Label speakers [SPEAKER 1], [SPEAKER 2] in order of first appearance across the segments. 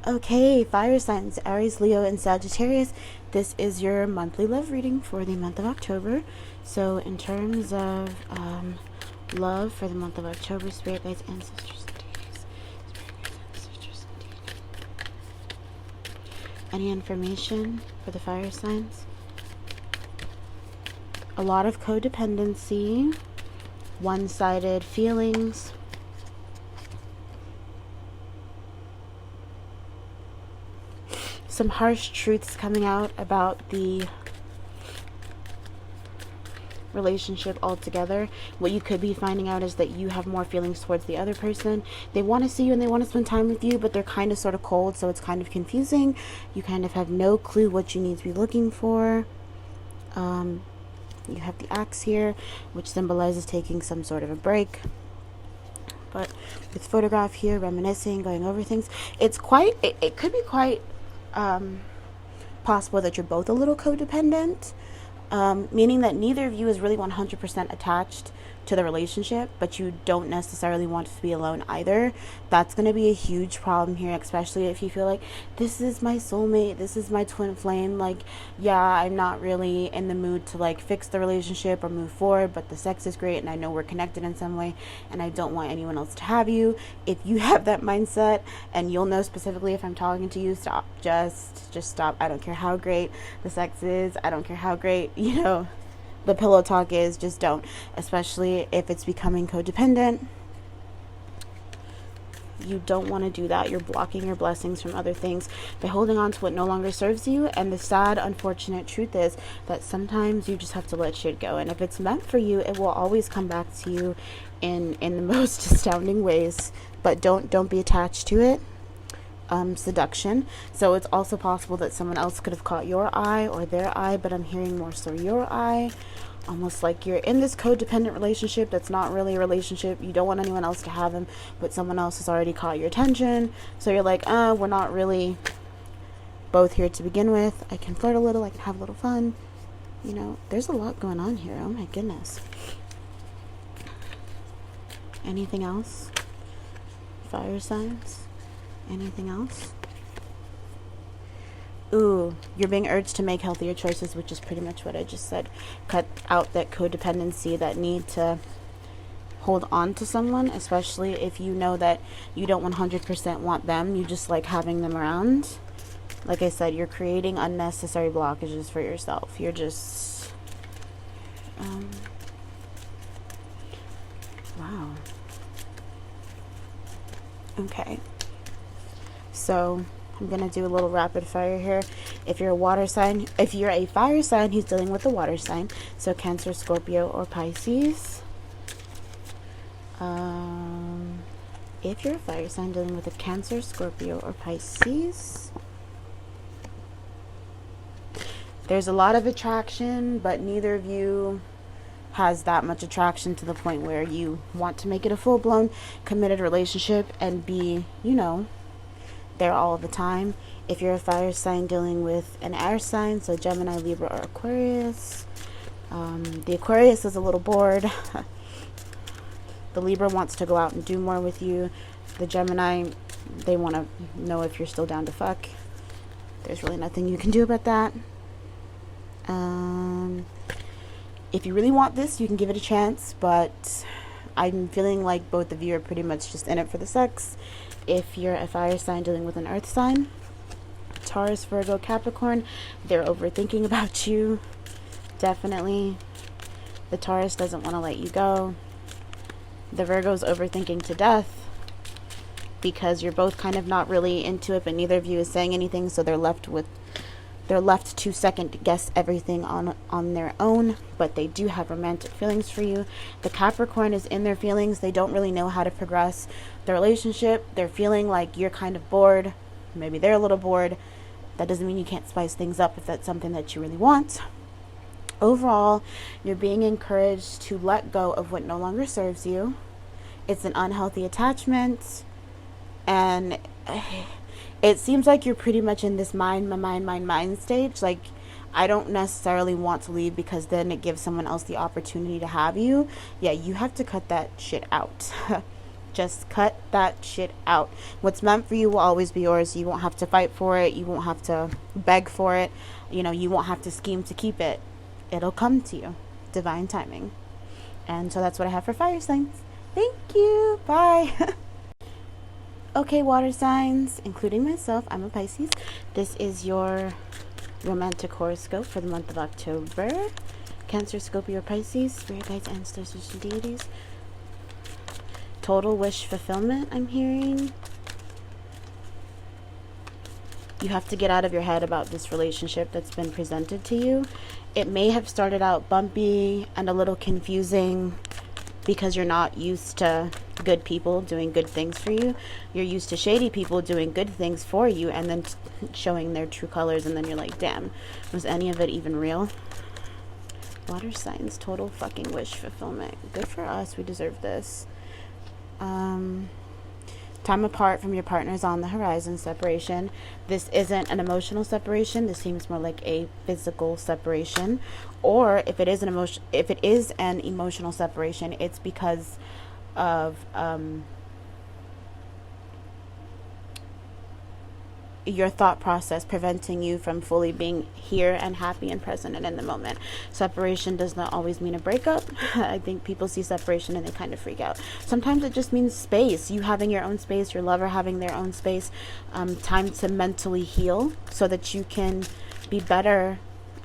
[SPEAKER 1] Okay, fire signs, Aries, Leo, and Sagittarius. This is your monthly love reading for the month of October. So in terms of love for the month of October, spirit guides, ancestors, and deities. Spirit guides, ancestors, and deities. Any information for the fire signs? A lot of codependency, one-sided feelings, some harsh truths coming out about the relationship altogether. What you could be finding out is that you have more feelings towards the other person. They want to see you and they want to spend time with you, but they're kind of sort of cold, so it's kind of confusing. You kind of have no clue what you need to be looking for. You have the axe here, which symbolizes taking some sort of a break. But with photograph here, reminiscing, going over things, it's quite, it could be quite possible that you're both a little codependent, meaning that neither of you is really 100% attached to the relationship, but you don't necessarily want to be alone either. That's going to be a huge problem here, especially if you feel like this is my soulmate, this is my twin flame. Like, yeah, I'm not really in the mood to like fix the relationship or move forward, but the sex is great and I know we're connected in some way and I don't want anyone else to have you. If you have that mindset, and you'll know specifically if I'm talking to you, stop. Just stop. I don't care how great the sex is. I don't care how great, the pillow talk is. Just don't, especially if it's becoming codependent. You don't want to do that. You're blocking your blessings from other things by holding on to what no longer serves you. And the sad, unfortunate truth is that sometimes you just have to let shit go. And if it's meant for you, it will always come back to you in the most astounding ways. But don't be attached to it. Seduction. So it's also possible that someone else could have caught your eye or their eye, but I'm hearing more so your eye. Almost like you're in this codependent relationship that's not really a relationship. You don't want anyone else to have them, but someone else has already caught your attention. So you're like, we're not really both here to begin with. I can flirt a little, I can have a little fun. There's a lot going on here. Oh my goodness. Anything else? Fire signs? Anything else? Ooh, you're being urged to make healthier choices, which is pretty much what I just said. Cut out that codependency, that need to hold on to someone, especially if you know that you don't 100% want them. You just like having them around. Like I said, you're creating unnecessary blockages for yourself. You're just... wow. Okay. So I'm going to do a little rapid fire here. If you're a fire sign who's dealing with a water sign, so Cancer, Scorpio, or Pisces. If you're a fire sign dealing with a Cancer, Scorpio, or Pisces, there's a lot of attraction, but neither of you has that much attraction to the point where you want to make it a full-blown committed relationship and be, there all the time. If you're a fire sign dealing with an air sign, so Gemini, Libra, or Aquarius, the Aquarius is a little bored. The Libra wants to go out and do more with you. The Gemini, they want to know if you're still down to fuck. There's really nothing you can do about that. If you really want this, you can give it a chance, but I'm feeling like both of you are pretty much just in it for the sex. If you're a fire sign dealing with an earth sign, Taurus, Virgo, Capricorn, they're overthinking about you. Definitely. The Taurus doesn't want to let you go. The Virgo's overthinking to death because you're both kind of not really into it, but neither of you is saying anything, so they're left to second guess everything on their own, but they do have romantic feelings for you. The Capricorn is in their feelings. They don't really know how to progress the relationship. They're feeling like you're kind of bored. Maybe they're a little bored. That doesn't mean you can't spice things up if that's something that you really want. Overall, you're being encouraged to let go of what no longer serves you. It's an unhealthy attachment, and it seems like you're pretty much in this mind stage. Like, I don't necessarily want to leave because then it gives someone else the opportunity to have you. Yeah, you have to cut that shit out. Just cut that shit out. What's meant for you will always be yours. You won't have to fight for it. You won't have to beg for it. You know, you won't have to scheme to keep it. It'll come to you. Divine timing. And so that's what I have for fire signs. Thank you. Bye. Okay, water signs, including myself. I'm a Pisces. This is your romantic horoscope for the month of October. Cancer, Scorpio, Pisces, spirit guides, ancestors, and deities. Total wish fulfillment, I'm hearing. You have to get out of your head about this relationship that's been presented to you. It may have started out bumpy and a little confusing because you're not used to good people doing good things for you. You're used to shady people doing good things for you and then showing their true colors, and then you're like, damn, was any of it even real? Water signs, total fucking wish fulfillment. Good for us. We deserve this. Time apart from your partners on the horizon, separation. This isn't an emotional separation. This seems more like a physical separation. Or if it is an emotional separation, it's because of your thought process preventing you from fully being here and happy and present and in the moment. Separation does not always mean a breakup. I think people see separation and they kind of freak out. Sometimes it just means space, you having your own space, your lover having their own space, time to mentally heal so that you can be better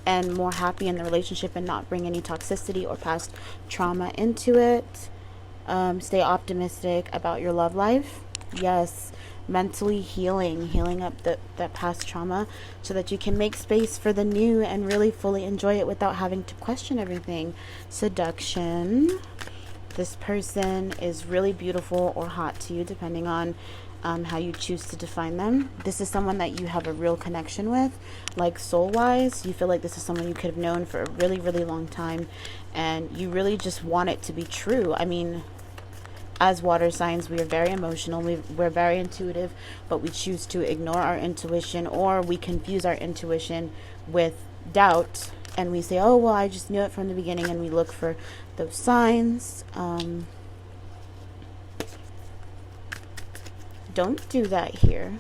[SPEAKER 1] and more happy in the relationship and not bring any toxicity or past trauma into it. Stay optimistic about your love life. Yes, mentally healing up that past trauma so that you can make space for the new and really fully enjoy it without having to question everything. Seduction. This person is really beautiful or hot to you, depending on how you choose to define them. This is someone that you have a real connection with, like soul-wise. You feel like this is someone you could have known for a really, really long time, and you really just want it to be true. I mean, as water signs, we are very emotional, we're very intuitive, but we choose to ignore our intuition, or we confuse our intuition with doubt, and we say, oh, well, I just knew it from the beginning, and we look for those signs. Don't do that here.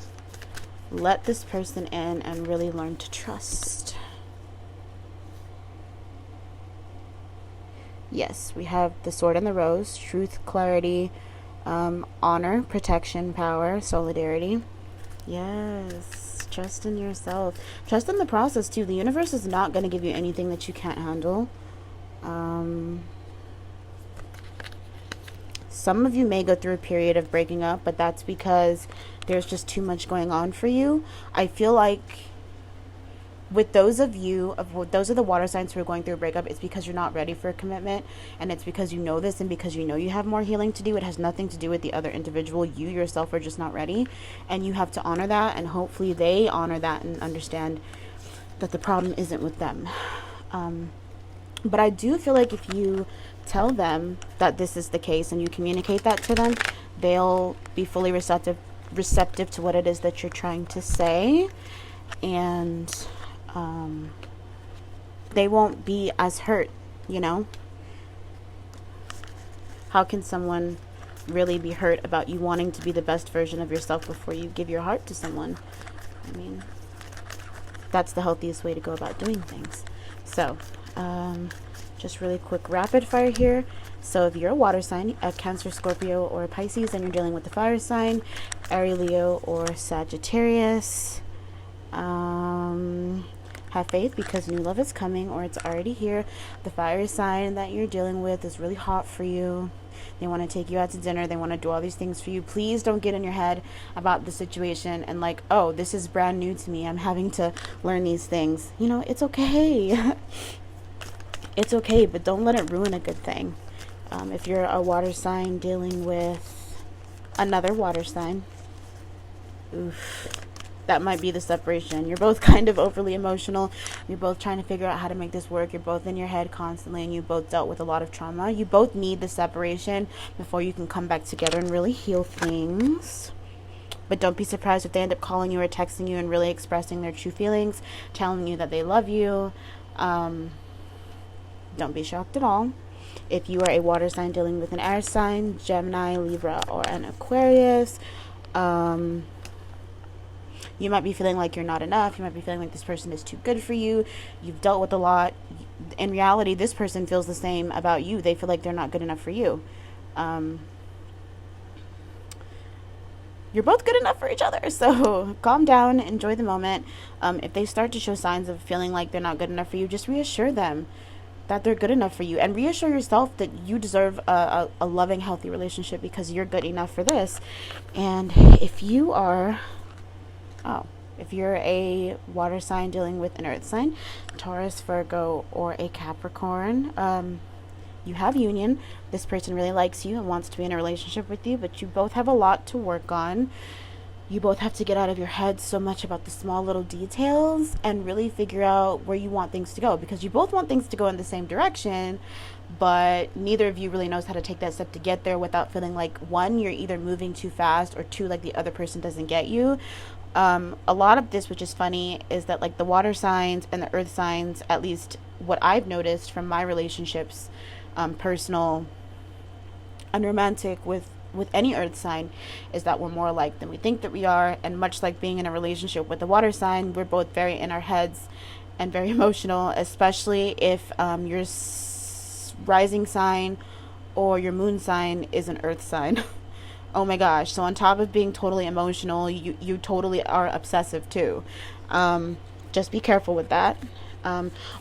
[SPEAKER 1] Let this person in and really learn to trust. Yes, we have the sword and the rose, truth, clarity, honor, protection, power, solidarity. Yes, trust in yourself. Trust in the process too. The universe is not going to give you anything that you can't handle. Some of you may go through a period of breaking up, but that's because there's just too much going on for you. I feel like with those of the water signs who are going through a breakup, it's because you're not ready for a commitment, and it's because you know this, and because you know you have more healing to do. It has nothing to do with the other individual. You yourself are just not ready, and you have to honor that, and hopefully they honor that and understand that the problem isn't with them. But I do feel like if you tell them that this is the case and you communicate that to them, they'll be fully receptive to what it is that you're trying to say, and they won't be as hurt, you know? How can someone really be hurt about you wanting to be the best version of yourself before you give your heart to someone? I mean, that's the healthiest way to go about doing things. So, just really quick rapid fire here. So if you're a water sign, a Cancer, Scorpio, or a Pisces, and you're dealing with the fire sign, Aries, Leo, or Sagittarius, have faith because new love is coming, or it's already here. The fire sign that you're dealing with is really hot for you. They want to take you out to dinner. They want to do all these things for you. Please don't get in your head about the situation and like, oh, this is brand new to me. I'm having to learn these things. You know, it's okay. It's okay, but don't let it ruin a good thing. If you're a water sign dealing with another water sign, oof, that might be the separation. You're both kind of overly emotional. You're both trying to figure out how to make this work. You're both in your head constantly, and you both dealt with a lot of trauma. You both need the separation before you can come back together and really heal things. But don't be surprised if they end up calling you or texting you and really expressing their true feelings, telling you that they love you. Don't be shocked at all. If you are a water sign dealing with an air sign, Gemini, Libra, or an Aquarius, you might be feeling like you're not enough. You might be feeling like this person is too good for you. You've dealt with a lot. In reality, this person feels the same about you. They feel like they're not good enough for you. You're both good enough for each other. So calm down, enjoy the moment. If they start to show signs of feeling like they're not good enough for you, just reassure them that they're good enough for you, and reassure yourself that you deserve a loving, healthy relationship because you're good enough for this. And if you are, if you're a water sign dealing with an earth sign, Taurus, Virgo, or a Capricorn, you have union. This person really likes you and wants to be in a relationship with you, but you both have a lot to work on. You both have to get out of your head so much about the small little details and really figure out where you want things to go, because you both want things to go in the same direction, but neither of you really knows how to take that step to get there without feeling like, one, you're either moving too fast, or two, like the other person doesn't get you. A lot of this, which is funny, is that like the water signs and the earth signs, at least what I've noticed from my relationships, personal, unromantic, with any earth sign, is that we're more alike than we think that we are. And much like being in a relationship with the water sign, we're both very in our heads and very emotional, especially if your rising sign or your moon sign is an earth sign. Oh my gosh. So on top of being totally emotional, you totally are obsessive too. Just be careful with that.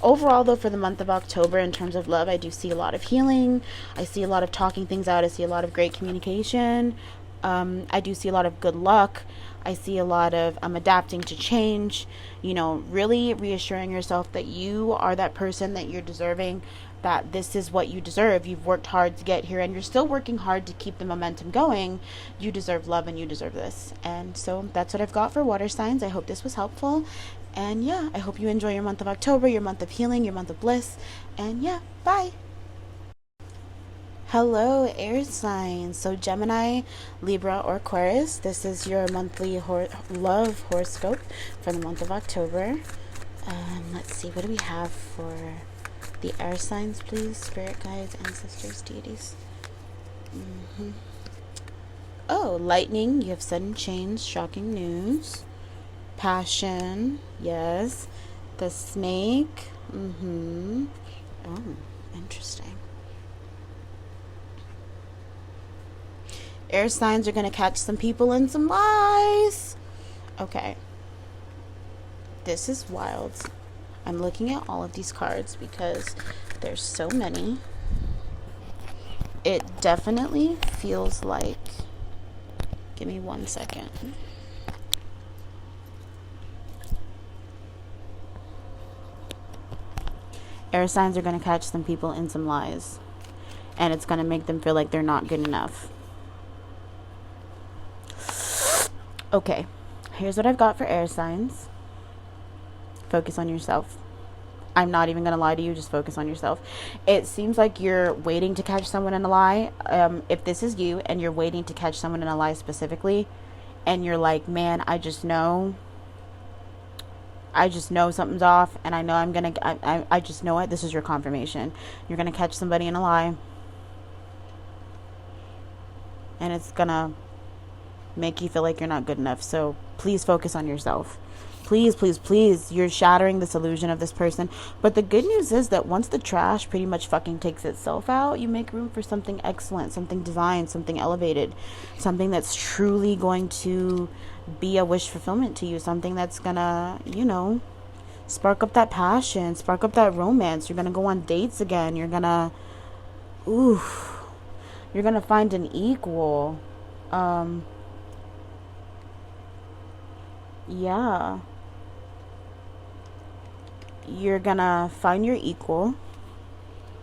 [SPEAKER 1] Overall, though, for the month of October, in terms of love, I do see a lot of healing. I see a lot of talking things out. I see a lot of great communication. I do see a lot of good luck. I see a lot of adapting to change, really reassuring yourself that you are that person that you're deserving, that this is what you deserve. You've worked hard to get here, and you're still working hard to keep the momentum going. You deserve love, and you deserve this. And so that's what I've got for water signs. I hope this was helpful. And yeah, I hope you enjoy your month of October, your month of healing, your month of bliss. And yeah, bye. Hello, air signs. So Gemini, Libra, or Aquarius, this is your monthly love horoscope for the month of October. Let's see, what do we have for the air signs, please? Spirit guides, ancestors, deities. Oh, lightning, you have sudden change, shocking news. Passion, yes. The snake, oh, interesting. Air signs are going to catch some people in some lies. Okay. This is wild. I'm looking at all of these cards because there's so many. It definitely feels like, give me 1 second. Air signs are going to catch some people in some lies, and it's going to make them feel like they're not good enough. Okay, here's what I've got for air signs. Focus on yourself. I'm not even going to lie to you, just focus on yourself. It seems like you're waiting to catch someone in a lie. If this is you and you're waiting to catch someone in a lie specifically, and you're like, man, I just know something's off, and I know I just know it. This is your confirmation. You're going to catch somebody in a lie, and it's going to make you feel like you're not good enough. So please focus on yourself. Please, please, please. You're shattering this illusion of this person. But the good news is that once the trash pretty much fucking takes itself out, you make room for something excellent, something divine, something elevated, something that's truly going to be a wish fulfillment to you, something that's gonna, spark up that passion, spark up that romance. You're gonna go on dates again. You're gonna find an equal. Yeah. You're gonna find your equal,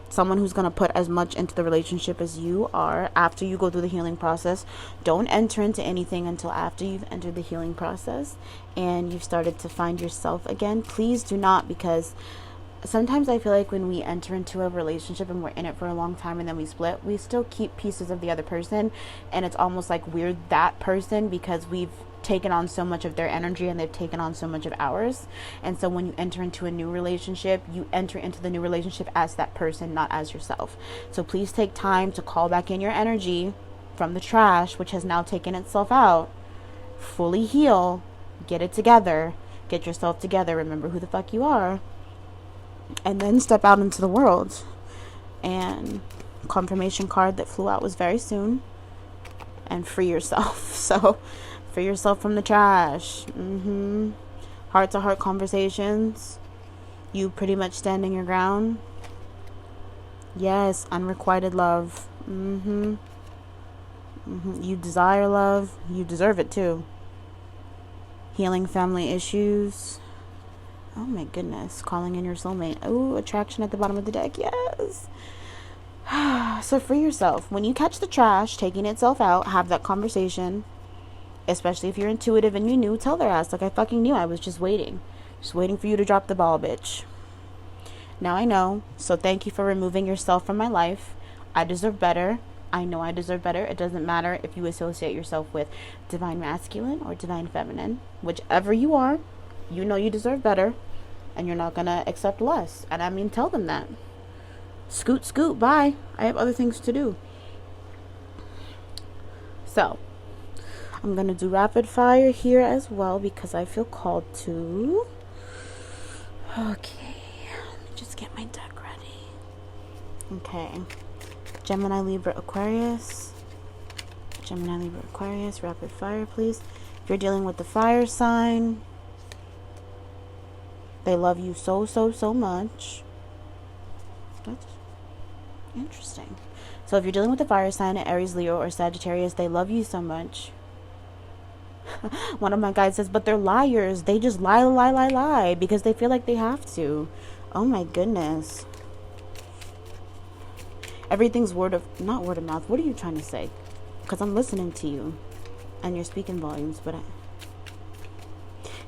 [SPEAKER 1] someone who's gonna put as much into the relationship as you are after you go through the healing process. Don't enter into anything until after you've entered the healing process and you've started to find yourself again. Please do not, because sometimes I feel like when we enter into a relationship and we're in it for a long time and then we split, we still keep pieces of the other person, and it's almost like we're that person because we've taken on so much of their energy and they've taken on so much of ours. And so when you enter into a new relationship, you enter into the new relationship as that person, not as yourself. So please take time to call back in your energy from the trash, which has now taken itself out. Fully heal, get it together, get yourself together, remember who the fuck you are, and then step out into the world. And confirmation card that flew out was very soon. And free yourself. So free yourself from the trash. Heart to heart conversations. You pretty much standing your ground. Yes, unrequited love. You desire love. You deserve it too. Healing family issues. Oh my goodness. Calling in your soulmate. Oh, attraction at the bottom of the deck. Yes. So free yourself. When you catch the trash taking itself out, have that conversation. Especially if you're intuitive and you knew, tell their ass, like, I fucking knew. I was just waiting for you to drop the ball, bitch. Now I know. So thank you for removing yourself from my life. I deserve better. I know I deserve better. It doesn't matter if you associate yourself with divine masculine or divine feminine. Whichever you are, you know you deserve better. And you're not gonna accept less. And I mean, tell them that. Scoot, scoot, bye. I have other things to do. So, I'm going to do rapid fire here as well because I feel called to. Okay. Let me just get my deck ready. Okay. Gemini, Libra, Aquarius. Gemini, Libra, Aquarius. Rapid fire, please. If you're dealing with the fire sign, they love you so, so, so much. That's interesting. So if you're dealing with the fire sign, Aries, Leo, or Sagittarius, they love you so much. One of my guides says, but they're liars. They just lie because they feel like they have to. Oh my goodness. Everything's not word of mouth. What are you trying to say? Because I'm listening to you and you're speaking volumes, but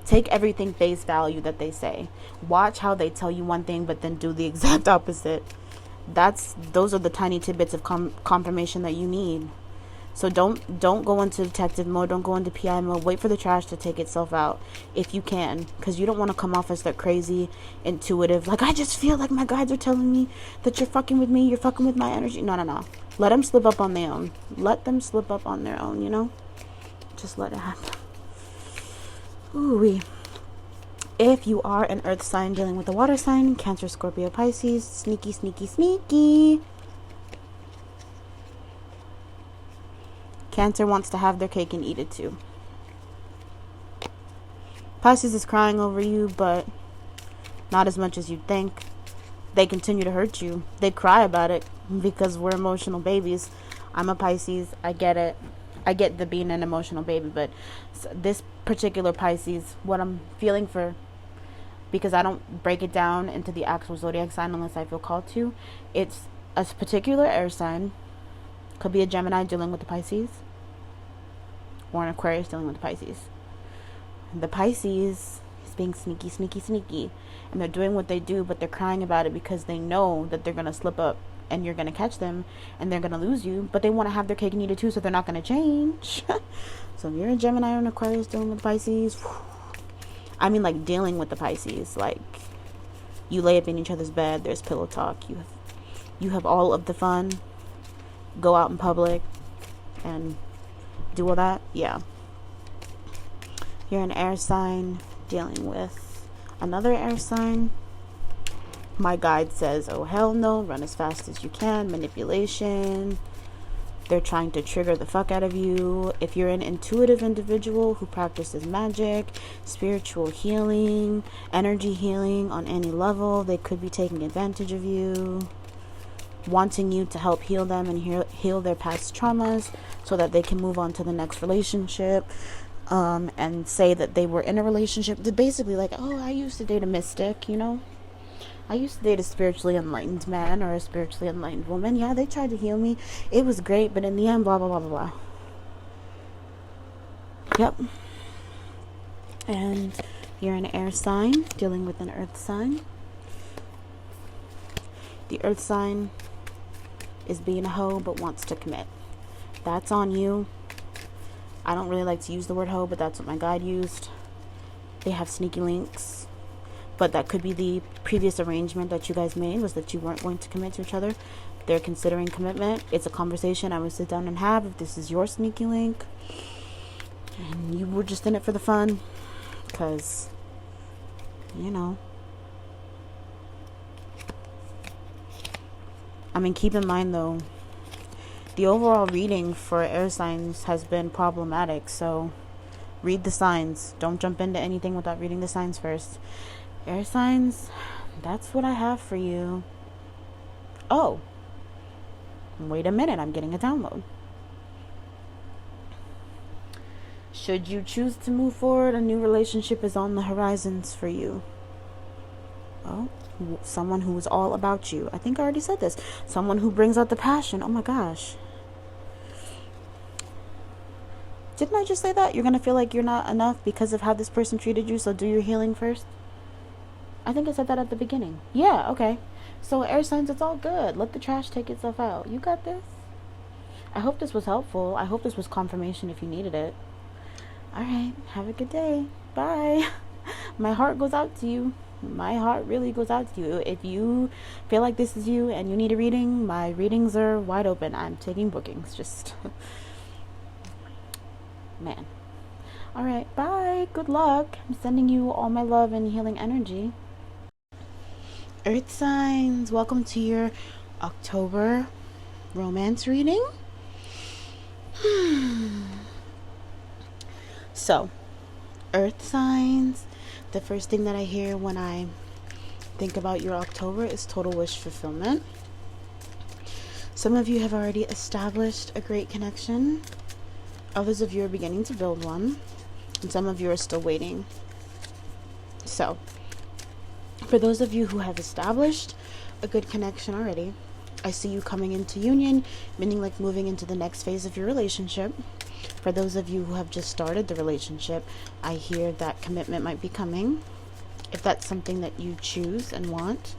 [SPEAKER 1] take everything face value that they say. Watch how they tell you one thing but then do the exact opposite. Those are the tiny tidbits of confirmation that you need. So don't go into detective mode, don't go into PI mode. Wait for the trash to take itself out if you can, because you don't want to come off as that crazy intuitive, like, I just feel like my guides are telling me that you're fucking with me, you're fucking with my energy. No. Let them slip up on their own. Let them slip up on their own, you know? Just let it happen. Ooh-wee. If you are an earth sign dealing with a water sign, Cancer, Scorpio, Pisces, sneaky, sneaky, sneaky. Cancer wants to have their cake and eat it too. Pisces is crying over you, but not as much as you'd think. They continue to hurt you. They cry about it because we're emotional babies. I'm a Pisces. I get it. I get the being an emotional baby, but this particular Pisces, what I'm feeling for, because I don't break it down into the actual zodiac sign unless I feel called to, it's a particular air sign. Could be a Gemini dealing with the Pisces, or an Aquarius dealing with the Pisces. The Pisces is being sneaky, sneaky, sneaky, and they're doing what they do, but they're crying about it because they know that they're going to slip up and you're going to catch them and they're going to lose you, but they want to have their cake and eat it too, so they're not going to change. So if you're a Gemini or an Aquarius dealing with the Pisces, I mean, like, dealing with the Pisces, like, you lay up in each other's bed, there's pillow talk, you have all of the fun, go out in public and do all that. Yeah. You're an air sign dealing with another air sign. My guide says, oh hell no, run as fast as you can. Manipulation. They're trying to trigger the fuck out of you. If you're an intuitive individual who practices magic, spiritual healing, energy healing on any level, they could be taking advantage of you, wanting you to help heal them and heal their past traumas so that they can move on to the next relationship, and say that they were in a relationship. They're basically like, oh, I used to date a mystic, you know? I used to date a spiritually enlightened man or a spiritually enlightened woman. Yeah, they tried to heal me. It was great, but in the end, blah, blah, blah, blah, blah. Yep. And you're an air sign dealing with an earth sign. The earth sign is being a hoe but wants to commit. That's on you. I don't really like to use the word hoe, but that's what my guide used. They have sneaky links, but that could be the previous arrangement that you guys made, was that you weren't going to commit to each other. They're considering commitment. It's a conversation I would sit down and have if this is your sneaky link and you were just in it for the fun, because, you know, I mean, keep in mind though, the overall reading for air signs has been problematic, so read the signs. Don't jump into anything without reading the signs first. Air signs, that's what I have for you. Oh, wait a minute, I'm getting a download. Should you choose to move forward, a new relationship is on the horizons for you. Oh, someone who is all about you. I think I already said this. Someone who brings out the passion. Oh my gosh. Didn't I just say that? You're going to feel like you're not enough because of how this person treated you, so do your healing first? I think I said that at the beginning. Yeah, okay. So air signs, it's all good. Let the trash take itself out. You got this. I hope this was helpful. I hope this was confirmation if you needed it. All right. Have a good day. Bye. My heart goes out to you. My heart really goes out to you. If you feel like this is you and you need a reading, my readings are wide open. I'm taking bookings. Just... man. All right. Bye. Good luck. I'm sending you all my love and healing energy. Earth signs, welcome to your October romance reading. So, earth signs, the first thing that I hear when I think about your October is total wish fulfillment. Some of you have already established a great connection. Others of you are beginning to build one. And some of you are still waiting. So, for those of you who have established a good connection already, I see you coming into union, meaning like moving into the next phase of your relationship. For those of you who have just started the relationship, I hear that commitment might be coming, if that's something that you choose and want.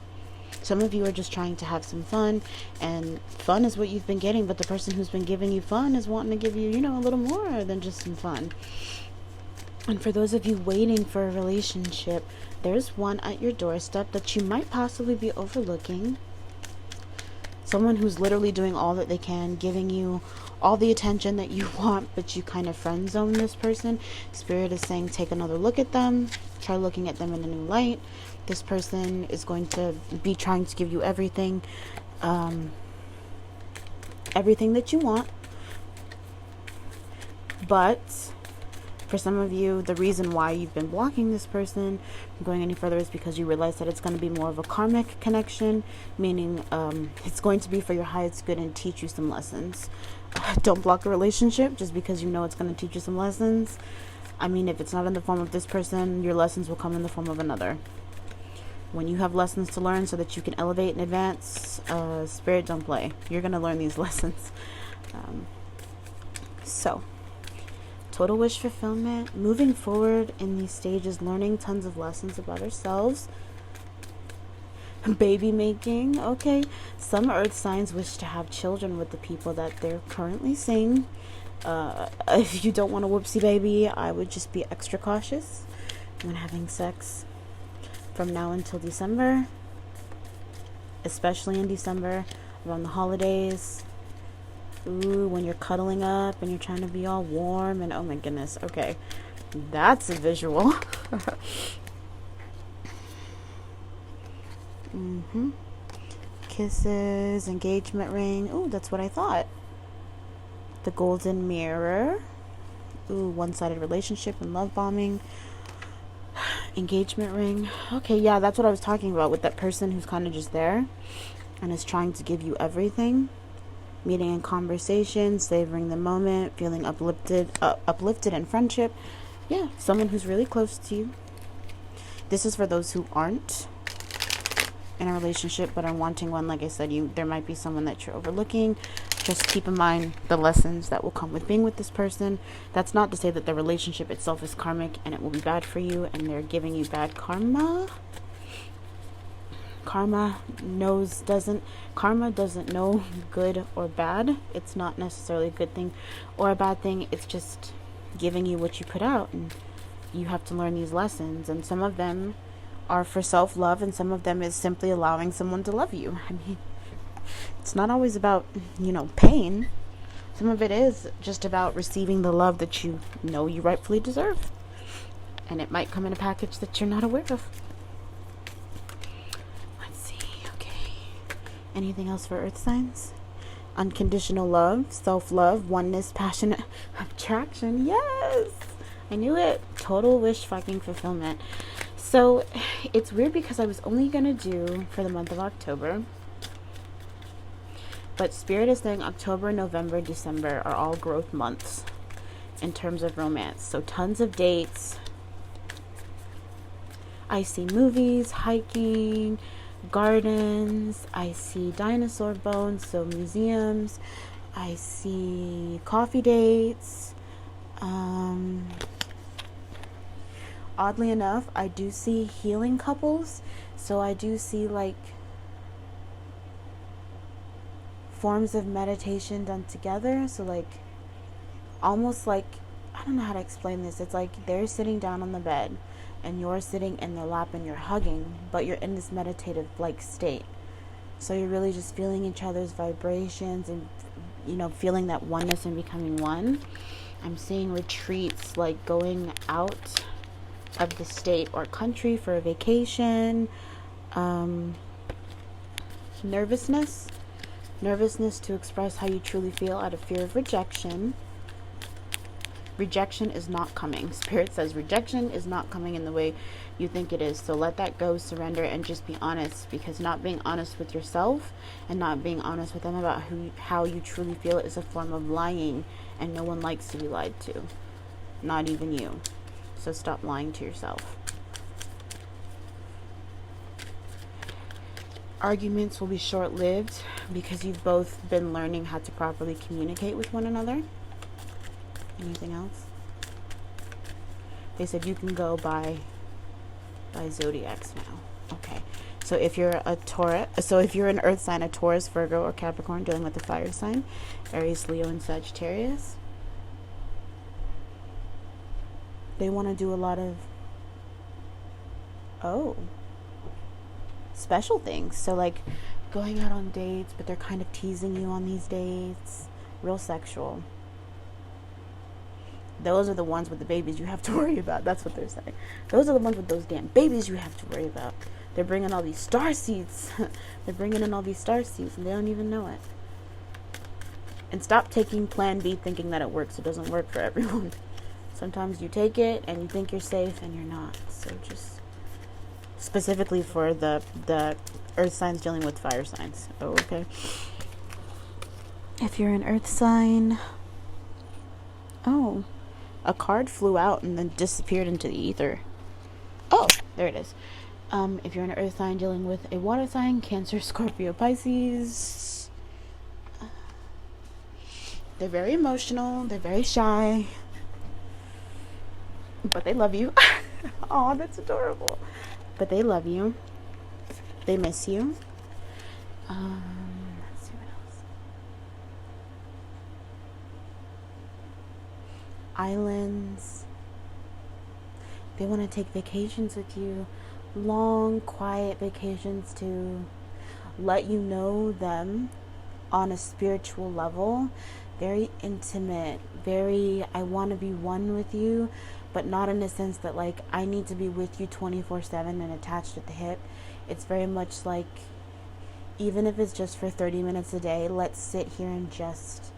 [SPEAKER 1] Some of you are just trying to have some fun, and fun is what you've been getting, but the person who's been giving you fun is wanting to give you, a little more than just some fun. And for those of you waiting for a relationship, there's one at your doorstep that you might possibly be overlooking. Someone who's literally doing all that they can, giving you all the attention that you want, but you kind of friend zone this person. Spirit is saying take another look at them. Try looking at them in a new light. This person is going to be trying to give you everything. Everything that you want. But for some of you, the reason why you've been blocking this person from going any further is because you realize that it's going to be more of a karmic connection, meaning it's going to be for your highest good and teach you some lessons. Don't block a relationship just because you know it's going to teach you some lessons. I mean, if it's not in the form of this person, your lessons will come in the form of another. When you have lessons to learn so that you can elevate and advance, Spirit, don't play. You're going to learn these lessons. So, total wish fulfillment, moving forward in these stages, learning tons of lessons about ourselves. Baby making, okay. Some earth signs wish to have children with the people that they're currently seeing. If you don't want a whoopsie baby, I would just be extra cautious when having sex from now until December, especially in December around the holidays. Ooh, when you're cuddling up and you're trying to be all warm and oh my goodness. Okay, that's a visual. Kisses, engagement ring. Ooh, that's what I thought. The golden mirror. Ooh, one-sided relationship and love bombing. Engagement ring. Okay, yeah, that's what I was talking about with that person who's kind of just there and is trying to give you everything. Meeting in conversation, savoring the moment, feeling uplifted in friendship. Yeah, someone who's really close to you. This is for those who aren't in a relationship but are wanting one. Like I said, there might be someone that you're overlooking. Just keep in mind the lessons that will come with being with this person. That's not to say that the relationship itself is karmic and it will be bad for you and they're giving you bad karma. Karma doesn't know good or bad. It's not necessarily a good thing or a bad thing. It's just giving you what you put out, and you have to learn these lessons. And some of them are for self-love, and some of them is simply allowing someone to love you. I mean, it's not always about, pain. Some of it is just about receiving the love that you know you rightfully deserve. And it might come in a package that you're not aware of. Let's see. Okay. Anything else for earth signs? Unconditional love, self-love, oneness, passionate attraction. Yes! I knew it. Total wish fucking fulfillment. So it's weird because I was only going to do for the month of October. But Spirit is saying October, November, December are all growth months in terms of romance. So tons of dates. I see movies, hiking, gardens. I see dinosaur bones, so museums. I see coffee dates. Oddly enough, I do see healing couples. So I do see like forms of meditation done together. So like almost like, I don't know how to explain this. It's like they're sitting down on the bed and you're sitting in their lap and you're hugging, but you're in this meditative like state. So you're really just feeling each other's vibrations and, feeling that oneness and becoming one. I'm seeing retreats, like going out of the state or country for a vacation. Nervousness to express how you truly feel out of fear of rejection. Rejection is not coming. Spirit says rejection is not coming in the way you think it is. So let that go, surrender, and just be honest. Because not being honest with yourself and not being honest with them about how you truly feel is a form of lying. And no one likes to be lied to. Not even you. So stop lying to yourself. Arguments will be short-lived because you've both been learning how to properly communicate with one another. Anything else? They said you can go by zodiacs now. Okay. So if you're if you're an earth sign, a Taurus, Virgo, or Capricorn dealing with the fire sign, Aries, Leo, and Sagittarius, they want to do a lot of special things. So like going out on dates, but they're kind of teasing you on these dates. Real sexual. Those are the ones with the babies you have to worry about. That's what they're saying. Those are the ones with those damn babies you have to worry about. They're bringing all these star seeds. They're bringing in all these star seeds and they don't even know it. And stop taking plan B thinking that it works. It doesn't work for everyone. Sometimes you take it and you think you're safe and you're not. So just specifically for the earth signs dealing with fire signs. Oh, okay. If you're an earth sign, a card flew out and then disappeared into the ether. Oh, there it is. If you're an earth sign dealing with a water sign, Cancer, Scorpio, Pisces, they're very emotional, they're very shy, but they love you. Oh, that's adorable. But they love you. They miss you. Let's see what else. Islands. They want to take vacations with you. Long, quiet vacations to let you know them on a spiritual level. Very intimate. Very, I want to be one with you. But not in a sense that like I need to be with you 24/7 and attached at the hip. It's very much like, even if it's just for 30 minutes a day, let's sit here and just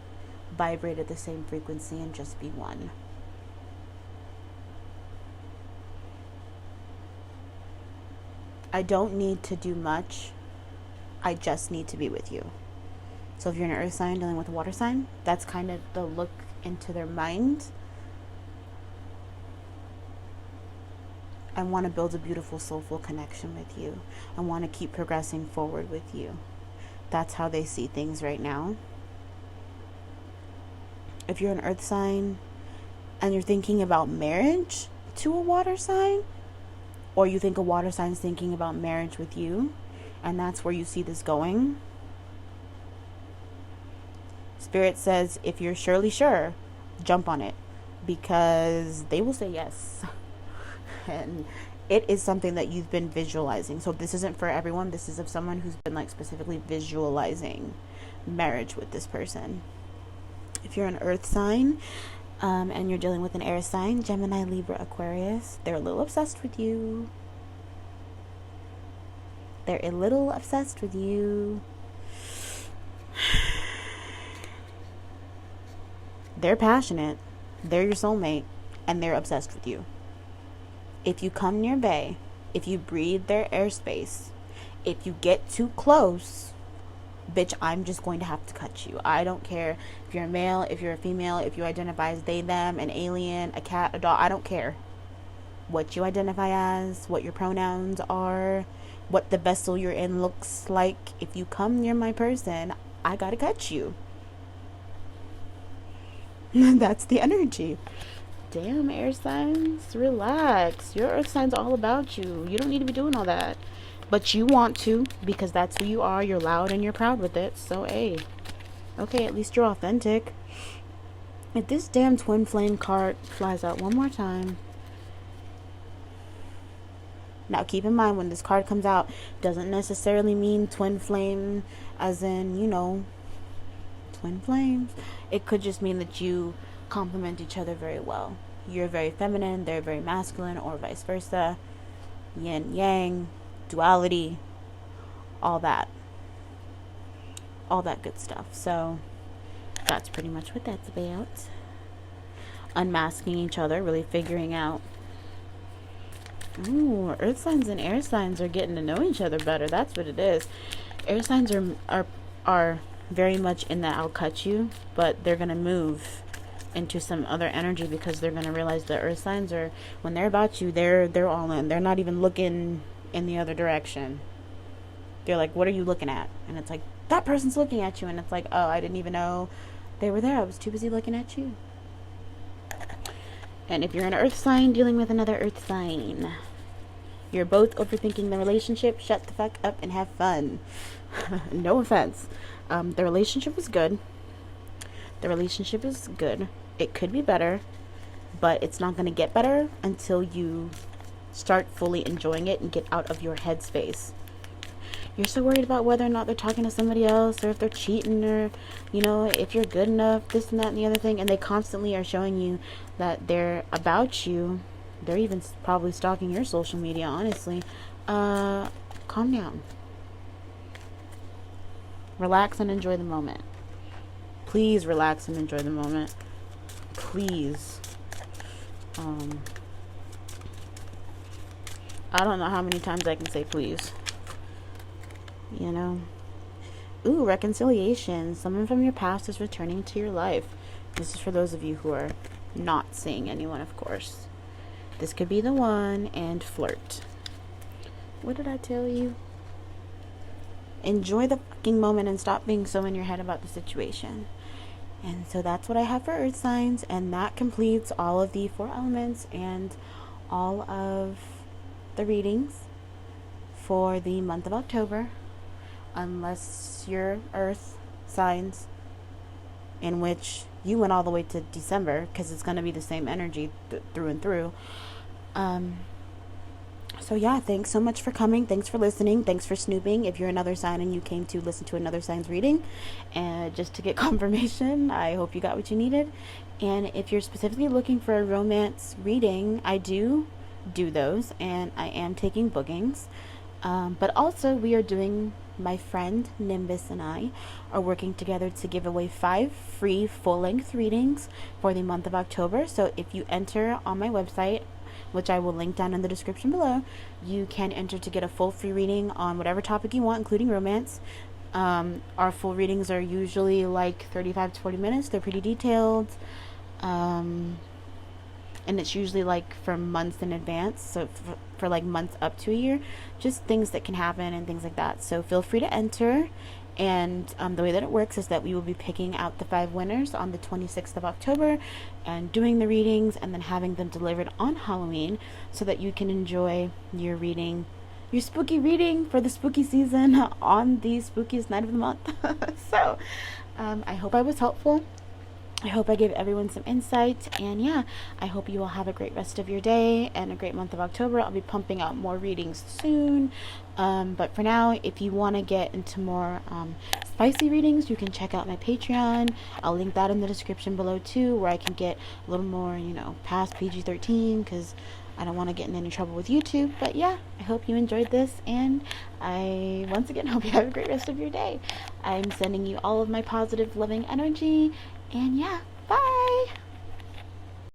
[SPEAKER 1] vibrate at the same frequency and just be one. I don't need to do much. I just need to be with you. So if you're an earth sign dealing with a water sign, that's kind of the look into their mind. I want to build a beautiful, soulful connection with you. I want to keep progressing forward with you. That's how they see things right now. If you're an earth sign and you're thinking about marriage to a water sign, or you think a water sign is thinking about marriage with you, and that's where you see this going, Spirit says, if you're surely sure, jump on it. because they will say yes. And it is something that you've been visualizing. So this isn't for everyone. This is of someone who's been like specifically visualizing marriage with this person. If you're an earth sign, and you're dealing with an air sign, Gemini, Libra, Aquarius, they're a little obsessed with you. They're a little obsessed with you. They're passionate. They're your soulmate, and they're obsessed with you. If you come near bay, if you breathe their airspace, if you get too close, bitch, I'm just going to have to cut you. I don't care if you're a male, if you're a female, if you identify as they, them, an alien, a cat, a dog. I don't care what you identify as, what your pronouns are, what the vessel you're in looks like. If you come near my person, I gotta cut you. That's the energy. Damn, air signs, relax. Your earth sign's all about you. You don't need to be doing all that. But you want to, because that's who you are. You're loud and you're proud with it. So, hey. Okay, at least you're authentic. If this damn twin flame card flies out one more time. Now, keep in mind, when this card comes out, doesn't necessarily mean twin flame as in, you know, twin flames. It could just mean that you complement each other very well. You're very feminine, they're very masculine, or vice versa. Yin, yang, duality, all that good stuff. So that's pretty much what that's about. Unmasking each other, really figuring out, ooh, earth signs and air signs are getting to know each other better. That's what it is. Air signs are very much in that I'll cut you, but they're gonna move into some other energy because they're gonna realize the earth signs are, when they're about you, they're all in. They're not even looking in the other direction. They're like, what are you looking at? And it's like, that person's looking at you. And it's like, oh, I didn't even know they were there. I was too busy looking at you. And if you're an earth sign dealing with another earth sign, you're both overthinking the relationship. Shut the fuck up and have fun. No offense. The relationship is good. The relationship is good. It could be better, but it's not going to get better until you start fully enjoying it and get out of your headspace. You're so worried about whether or not they're talking to somebody else, or if they're cheating, or, you know, if you're good enough, this and that and the other thing, and they constantly are showing you that they're about you. They're even probably stalking your social media, honestly. Calm down. Relax and enjoy the moment. Please relax and enjoy the moment. Please. I don't know how many times I can say please. You know? Ooh, reconciliation. Someone from your past is returning to your life. This is for those of you who are not seeing anyone, of course. This could be the one. And flirt. What did I tell you? Enjoy the fucking moment and stop being so in your head about the situation. And so that's what I have for earth signs, and that completes all of the 4 elements and all of the readings for the month of October, unless you're earth signs, in which you went all the way to December, because it's going to be the same energy through and through. So yeah, thanks so much for coming. Thanks for listening. Thanks for snooping. If you're another sign and you came to listen to another sign's reading, and just to get confirmation, I hope you got what you needed. And if you're specifically looking for a romance reading, I do those, and I am taking bookings. But also we are doing, my friend Nimbus and I are working together to give away 5 free full-length readings for the month of October. So if you enter on my website, which I will link down in the description below, you can enter to get a full free reading on whatever topic you want, including romance. Our full readings are usually like 35 to 40 minutes. They're pretty detailed. And it's usually like for months in advance. So for like months up to a year, just things that can happen and things like that. So feel free to enter. And the way that it works is that we will be picking out the 5 winners on the 26th of October and doing the readings and then having them delivered on Halloween so that you can enjoy your reading, your spooky reading for the spooky season on the spookiest night of the month. So I hope I was helpful. I hope I give everyone some insight, and yeah, I hope you all have a great rest of your day and a great month of October. I'll be pumping out more readings soon, but for now, if you want to get into more spicy readings, you can check out my Patreon. I'll link that in the description below too, where I can get a little more, past PG-13, because I don't want to get in any trouble with YouTube. But yeah, I hope you enjoyed this, and I once again hope you have a great rest of your day. I'm sending you all of my positive, loving energy, and yeah,